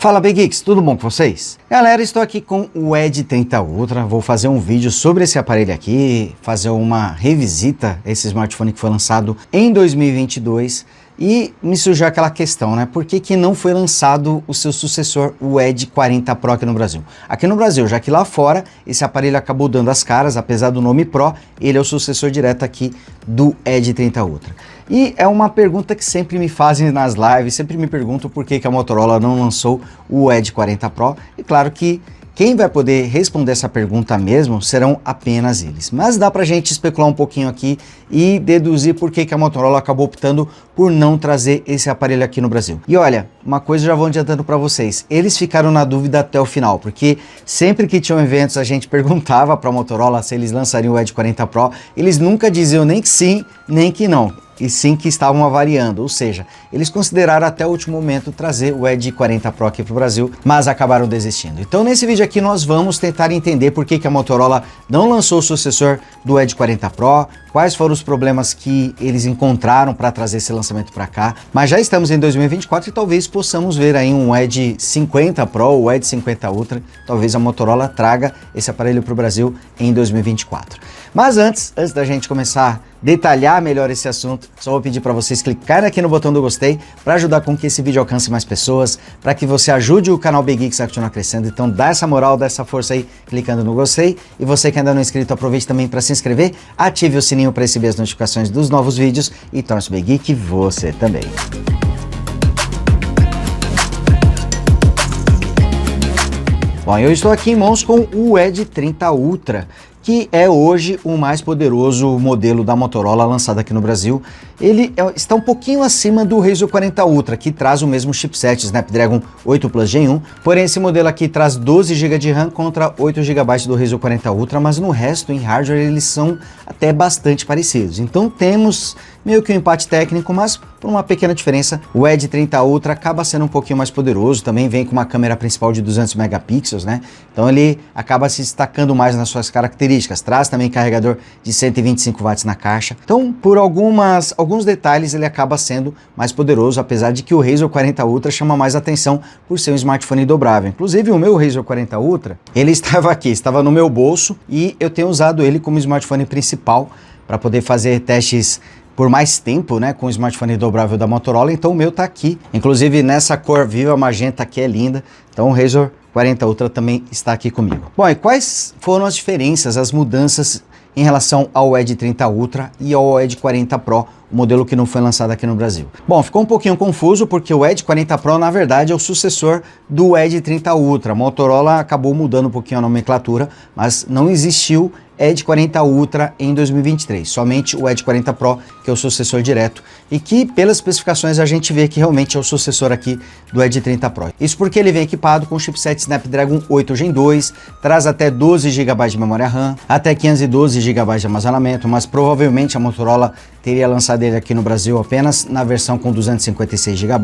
Fala Big Geeks, tudo bom com vocês? Galera, estou aqui com o Edge 30 Ultra, vou fazer um vídeo sobre esse aparelho aqui, fazer uma revisita a esse smartphone que foi lançado em 2022 e me surgiu aquela questão, né? Por que não foi lançado o seu sucessor, o Edge 40 Pro aqui no Brasil? Aqui no Brasil, já que lá fora esse aparelho acabou dando as caras, apesar do nome Pro, ele é o sucessor direto aqui do Edge 30 Ultra. E é uma pergunta que sempre me fazem nas lives, sempre me perguntam por que a Motorola não lançou o Edge 40 Pro. E claro que quem vai poder responder essa pergunta mesmo serão apenas eles. Mas dá pra gente especular um pouquinho aqui e deduzir por que a Motorola acabou optando por não trazer esse aparelho aqui no Brasil. E olha, uma coisa eu já vou adiantando para vocês, eles ficaram na dúvida até o final, porque sempre que tinham eventos a gente perguntava para a Motorola se eles lançariam o Edge 40 Pro, eles nunca diziam nem que sim, nem que não. E sim que estavam avaliando, ou seja, eles consideraram até o último momento trazer o Edge 40 Pro aqui para o Brasil, mas acabaram desistindo. Então nesse vídeo aqui nós vamos tentar entender por que a Motorola não lançou o sucessor do Edge 40 Pro, quais foram os problemas que eles encontraram para trazer esse lançamento para cá, mas já estamos em 2024 e talvez possamos ver aí um Edge 50 Pro, o Edge 50 Ultra, talvez a Motorola traga esse aparelho para o Brasil em 2024. Mas antes da gente começar a detalhar melhor esse assunto, só vou pedir para vocês clicarem aqui no botão do gostei para ajudar com que esse vídeo alcance mais pessoas, para que você ajude o canal Big Geeks a continuar crescendo. Então dá essa moral, dá essa força aí clicando no gostei. E você que ainda não é inscrito, aproveite também para se inscrever, ative o sininho para receber as notificações dos novos vídeos e torne-se Big Geek você também. Bom, eu estou aqui em mãos com o Edge 30 Ultra, que é hoje o mais poderoso modelo da Motorola lançado aqui no Brasil. Ele está um pouquinho acima do Razr 40 Ultra, que traz o mesmo chipset Snapdragon 8 Plus Gen 1, porém esse modelo aqui traz 12 GB de RAM contra 8 GB do Razr 40 Ultra, mas no resto, em hardware, eles são até bastante parecidos. Então temos meio que um empate técnico, mas por uma pequena diferença, o Edge 30 Ultra acaba sendo um pouquinho mais poderoso, também vem com uma câmera principal de 200 megapixels, né? Então ele acaba se destacando mais nas suas características, traz também carregador de 125 watts na caixa. Então, por alguns detalhes, ele acaba sendo mais poderoso, apesar de que o Razr 40 Ultra chama mais atenção por ser um smartphone dobrável. Inclusive, o meu Razr 40 Ultra, ele estava aqui, estava no meu bolso e eu tenho usado ele como smartphone principal para poder fazer testes por mais tempo, né, com o smartphone dobrável da Motorola. Então o meu tá aqui, inclusive nessa cor viva magenta que é linda. Então o Razr 40 Ultra também está aqui comigo. Bom, e quais foram as diferenças, as mudanças em relação ao Edge 30 Ultra e ao Edge 40 Pro, o modelo que não foi lançado aqui no Brasil? Bom, ficou um pouquinho confuso porque o Edge 40 Pro na verdade é o sucessor do Edge 30 Ultra. A Motorola acabou mudando um pouquinho a nomenclatura, mas não existiu Edge 40 Ultra em 2023, somente o Edge 40 Pro, que é o sucessor direto, e que pelas especificações a gente vê que realmente é o sucessor aqui do Edge 30 Pro. Isso porque ele vem equipado com o chipset Snapdragon 8 Gen 2, traz até 12 GB de memória RAM, até 512 GB de armazenamento, mas provavelmente a Motorola teria lançado ele aqui no Brasil apenas na versão com 256 GB.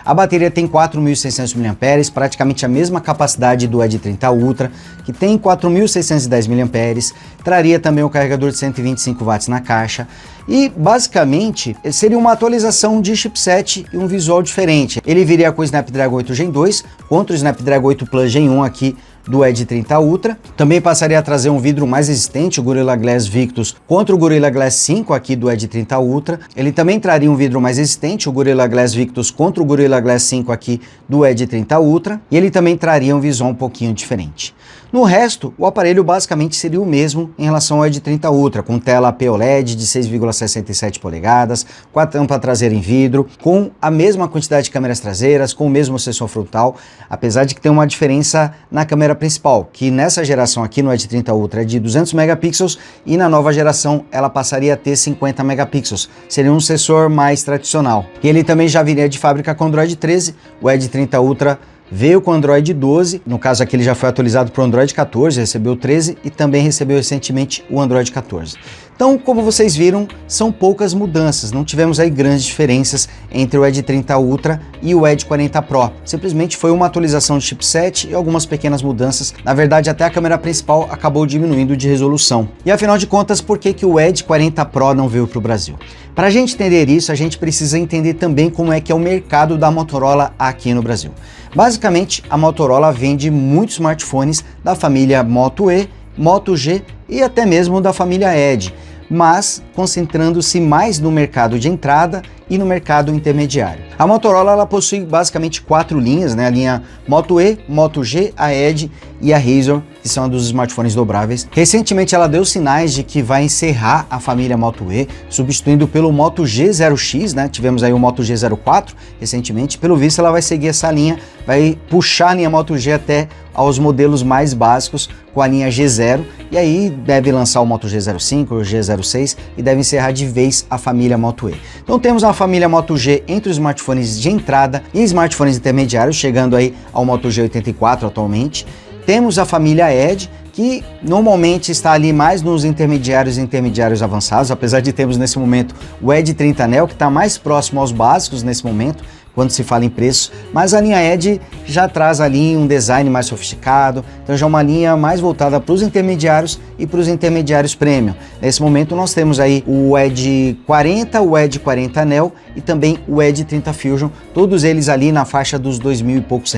A bateria tem 4.600 mAh, praticamente a mesma capacidade do Edge 30 Ultra, que tem 4.610 mAh, traria também o carregador de 125 watts na caixa e basicamente seria uma atualização de chipset e um visual diferente. Ele viria com o Snapdragon 8 Gen 2 contra o Snapdragon 8 Plus Gen 1 aqui do Edge 30 Ultra. Também passaria a trazer um vidro mais resistente, o Gorilla Glass Victus, contra o Gorilla Glass 5 aqui do Edge 30 Ultra. Ele também traria um vidro mais resistente, o Gorilla Glass Victus, contra o Gorilla Glass 5 aqui do Edge 30 Ultra. E ele também traria um visual um pouquinho diferente. No resto, o aparelho basicamente seria o mesmo em relação ao Edge 30 Ultra, com tela AMOLED de 6,67 polegadas, com a tampa traseira em vidro, com a mesma quantidade de câmeras traseiras, com o mesmo sensor frontal, apesar de que tem uma diferença na câmera principal, que nessa geração aqui no Edge 30 Ultra é de 200 megapixels e na nova geração ela passaria a ter 50 megapixels, seria um sensor mais tradicional. E ele também já viria de fábrica com Android 13, o Edge 30 Ultra veio com Android 12, no caso aqui ele já foi atualizado para o Android 14, recebeu o 13 e também recebeu recentemente o Android 14. Então, como vocês viram, são poucas mudanças, não tivemos aí grandes diferenças entre o Edge 30 Ultra e o Edge 40 Pro. Simplesmente foi uma atualização de chipset e algumas pequenas mudanças. Na verdade, até a câmera principal acabou diminuindo de resolução. E afinal de contas, por que o Edge 40 Pro não veio para o Brasil? Para a gente entender isso, a gente precisa entender também como é que é o mercado da Motorola aqui no Brasil. Basicamente, a Motorola vende muitos smartphones da família Moto E, Moto G e até mesmo da família Edge, mas concentrando-se mais no mercado de entrada e no mercado intermediário. A Motorola ela possui basicamente 4 linhas, né? A linha Moto E, Moto G, a Edge e a Razr, que são dos smartphones dobráveis. Recentemente ela deu sinais de que vai encerrar a família Moto E, substituindo pelo Moto G0X, né? Tivemos aí o Moto G04 recentemente. Pelo visto ela vai seguir essa linha, vai puxar a linha Moto G até aos modelos mais básicos com a linha G0, e aí deve lançar o Moto G05, o G06 e deve encerrar de vez a família Moto E. Então temos a família Moto G entre os smartphones de entrada e smartphones intermediários, chegando aí ao Moto G84 atualmente. Temos a família Edge, que normalmente está ali mais nos intermediários e intermediários avançados, apesar de termos nesse momento o Edge 30 Neo, que está mais próximo aos básicos nesse momento, quando se fala em preço, mas a linha Edge já traz ali um design mais sofisticado, então já é uma linha mais voltada para os intermediários e para os intermediários premium. Nesse momento nós temos aí o Edge 40, o Edge 40 Neo e também o Edge 30 Fusion, todos eles ali na faixa dos R$2.000 e poucos,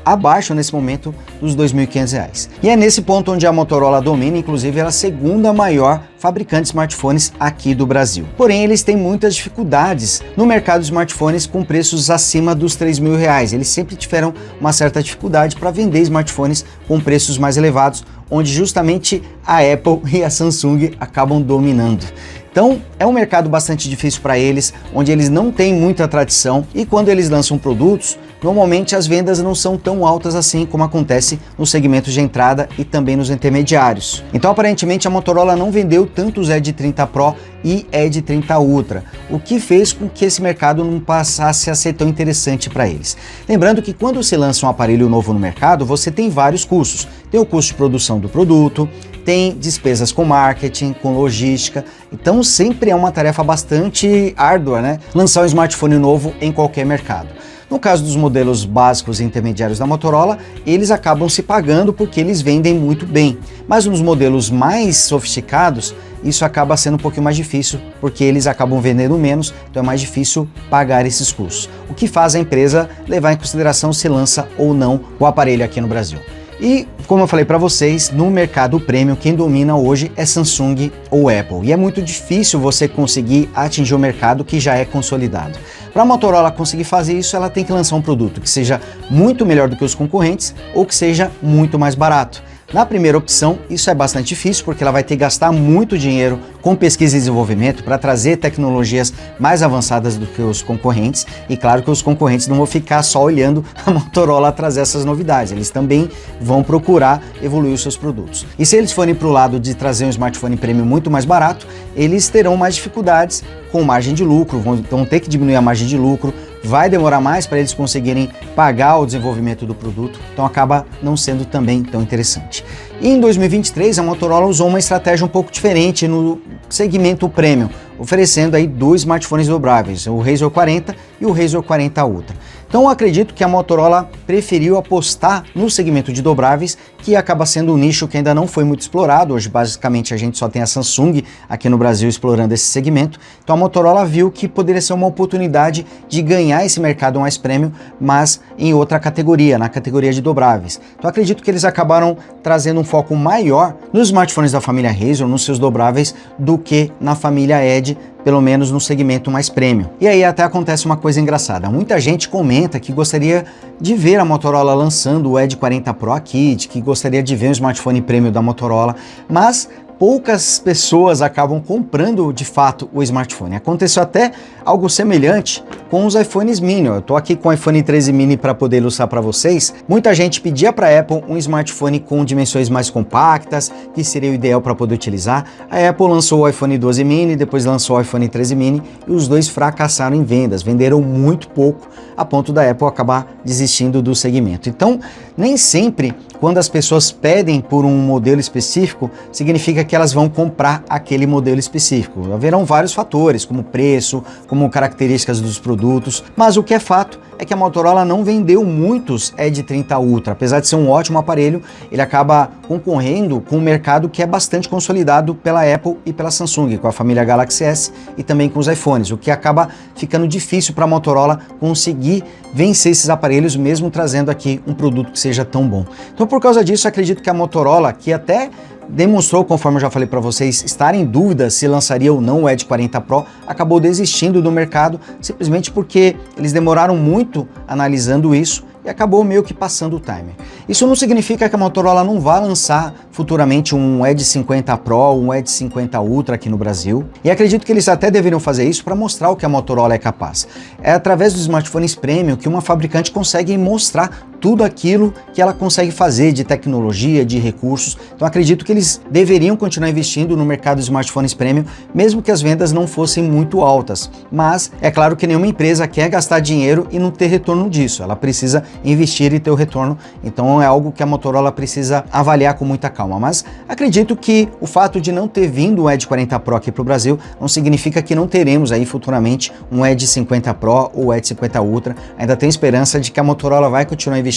abaixo nesse momento dos R$2.500. E é nesse ponto onde a Motorola domina, inclusive ela é a segunda maior fabricante de smartphones aqui do Brasil. Porém, eles têm muitas dificuldades no mercado de smartphones com preços acima dos R$3.000. Eles sempre tiveram uma certa dificuldade para vender smartphones com preços mais elevados, onde justamente a Apple e a Samsung acabam dominando. Então, é um mercado bastante difícil para eles, onde eles não têm muita tradição e quando eles lançam produtos, normalmente as vendas não são tão altas assim como acontece nos segmentos de entrada e também nos intermediários. Então, aparentemente, a Motorola não vendeu tanto os Edge 30 Pro e Edge 30 Ultra, o que fez com que esse mercado não passasse a ser tão interessante para eles. Lembrando que quando você lança um aparelho novo no mercado, você tem vários custos. Tem o custo de produção do produto, tem despesas com marketing, com logística, então sempre é uma tarefa bastante árdua, né? Lançar um smartphone novo em qualquer mercado. No caso dos modelos básicos e intermediários da Motorola, eles acabam se pagando porque eles vendem muito bem. Mas nos modelos mais sofisticados, isso acaba sendo um pouquinho mais difícil, porque eles acabam vendendo menos, então é mais difícil pagar esses custos. O que faz a empresa levar em consideração se lança ou não o aparelho aqui no Brasil. E, como eu falei para vocês, no mercado premium, quem domina hoje é Samsung ou Apple. E é muito difícil você conseguir atingir o mercado que já é consolidado. Para a Motorola conseguir fazer isso, ela tem que lançar um produto que seja muito melhor do que os concorrentes ou que seja muito mais barato. Na primeira opção, isso é bastante difícil porque ela vai ter que gastar muito dinheiro com pesquisa e desenvolvimento para trazer tecnologias mais avançadas do que os concorrentes. E claro que os concorrentes não vão ficar só olhando a Motorola trazer essas novidades, eles também vão procurar evoluir os seus produtos. E se eles forem para o lado de trazer um smartphone premium muito mais barato, eles terão mais dificuldades com margem de lucro, vão ter que diminuir a margem de lucro, vai demorar mais para eles conseguirem pagar o desenvolvimento do produto, então acaba não sendo também tão interessante. E em 2023 a Motorola usou uma estratégia um pouco diferente no segmento premium, oferecendo aí 2 smartphones dobráveis, o Razr 40 e o Razr 40 Ultra. Então eu acredito que a Motorola preferiu apostar no segmento de dobráveis, que acaba sendo um nicho que ainda não foi muito explorado. Hoje basicamente a gente só tem a Samsung aqui no Brasil explorando esse segmento. Então a Motorola viu que poderia ser uma oportunidade de ganhar esse mercado mais premium, mas em outra categoria, na categoria de dobráveis. Então acredito que eles acabaram trazendo um foco maior nos smartphones da família Razr, nos seus dobráveis, do que na família Edge, pelo menos no segmento mais premium. E aí até acontece uma coisa engraçada, muita gente comenta que gostaria de ver a Motorola lançando o Edge 40 Pro aqui, de que gostaria de ver um smartphone premium da Motorola, mas poucas pessoas acabam comprando de fato o smartphone. Aconteceu até algo semelhante com os iPhones mini. Eu tô aqui com o iPhone 13 mini para poder ilustrar para vocês. Muita gente pedia para a Apple um smartphone com dimensões mais compactas, que seria o ideal para poder utilizar. A Apple lançou o iPhone 12 mini, depois lançou o iPhone 13 mini e os dois fracassaram em vendas, venderam muito pouco, a ponto da Apple acabar desistindo do segmento. Então, nem sempre quando as pessoas pedem por um modelo específico, significa que que elas vão comprar aquele modelo específico. Haverão vários fatores, como preço, como características dos produtos, mas o que é fato é que a Motorola não vendeu muitos Edge 30 Ultra. Apesar de ser um ótimo aparelho, ele acaba concorrendo com um mercado que é bastante consolidado pela Apple e pela Samsung, com a família Galaxy S e também com os iPhones, o que acaba ficando difícil para a Motorola conseguir vencer esses aparelhos, mesmo trazendo aqui um produto que seja tão bom. Então, por causa disso, acredito que a Motorola, que até demonstrou, conforme eu já falei para vocês, estar em dúvida se lançaria ou não o Edge 40 Pro, acabou desistindo do mercado, simplesmente porque eles demoraram muito analisando isso e acabou meio que passando o timer. Isso não significa que a Motorola não vá lançar futuramente um Edge 50 Pro, um Edge 50 Ultra aqui no Brasil, e acredito que eles até deveriam fazer isso para mostrar o que a Motorola é capaz. É através dos smartphones premium que uma fabricante consegue mostrar tudo aquilo que ela consegue fazer de tecnologia, de recursos. Então acredito que eles deveriam continuar investindo no mercado de smartphones premium, mesmo que as vendas não fossem muito altas. Mas é claro que nenhuma empresa quer gastar dinheiro e não ter retorno disso. Ela precisa investir e ter o retorno. Então é algo que a Motorola precisa avaliar com muita calma. Mas acredito que o fato de não ter vindo o Edge 40 Pro aqui para o Brasil não significa que não teremos aí futuramente um Edge 50 Pro ou Edge 50 Ultra. Ainda tenho esperança de que a Motorola vai continuar investindo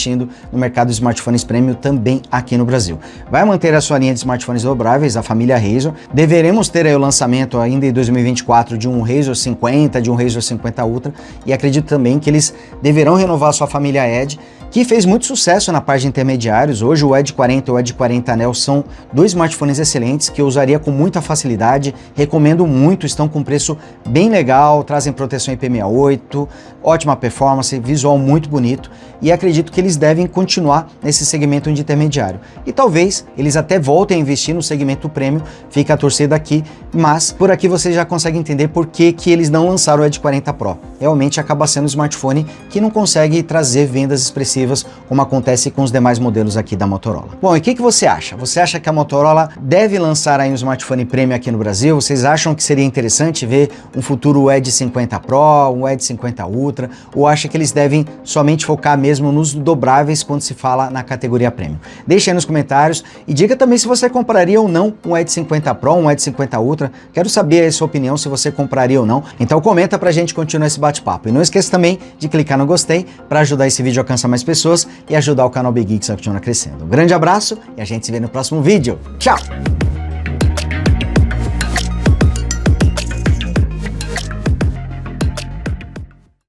no mercado de smartphones premium também aqui no Brasil. Vai manter a sua linha de smartphones dobráveis, a família Razr. Deveremos ter aí o lançamento ainda em 2024 de um Razr 50, de um Razr 50 Ultra, e acredito também que eles deverão renovar a sua família Edge, que fez muito sucesso na parte de intermediários. Hoje o Edge 40 e o Edge 40 Neo são dois smartphones excelentes que eu usaria com muita facilidade, recomendo muito, estão com preço bem legal, trazem proteção IP68, ótima performance, visual muito bonito, e acredito que eles devem continuar nesse segmento de intermediário. E talvez eles até voltem a investir no segmento premium, fica a torcida aqui, mas por aqui você já consegue entender por que eles não lançaram o Edge 40 Pro. Realmente acaba sendo um smartphone que não consegue trazer vendas expressivas como acontece com os demais modelos aqui da Motorola. Bom, e o que você acha? Você acha que a Motorola deve lançar aí um smartphone premium aqui no Brasil? Vocês acham que seria interessante ver um futuro Edge 50 Pro, um Edge 50 Ultra? Ou acha que eles devem somente focar mesmo nos dobráveis quando se fala na categoria premium? Deixa aí nos comentários e diga também se você compraria ou não um Edge 50 Pro, um Edge 50 Ultra. Quero saber a sua opinião, se você compraria ou não. Então comenta pra gente continuar esse bate-papo. E não esqueça também de clicar no gostei para ajudar esse vídeo a alcançar mais pessoas e ajudar o canal Big Geeks a continuar crescendo. Um grande abraço e a gente se vê no próximo vídeo. Tchau!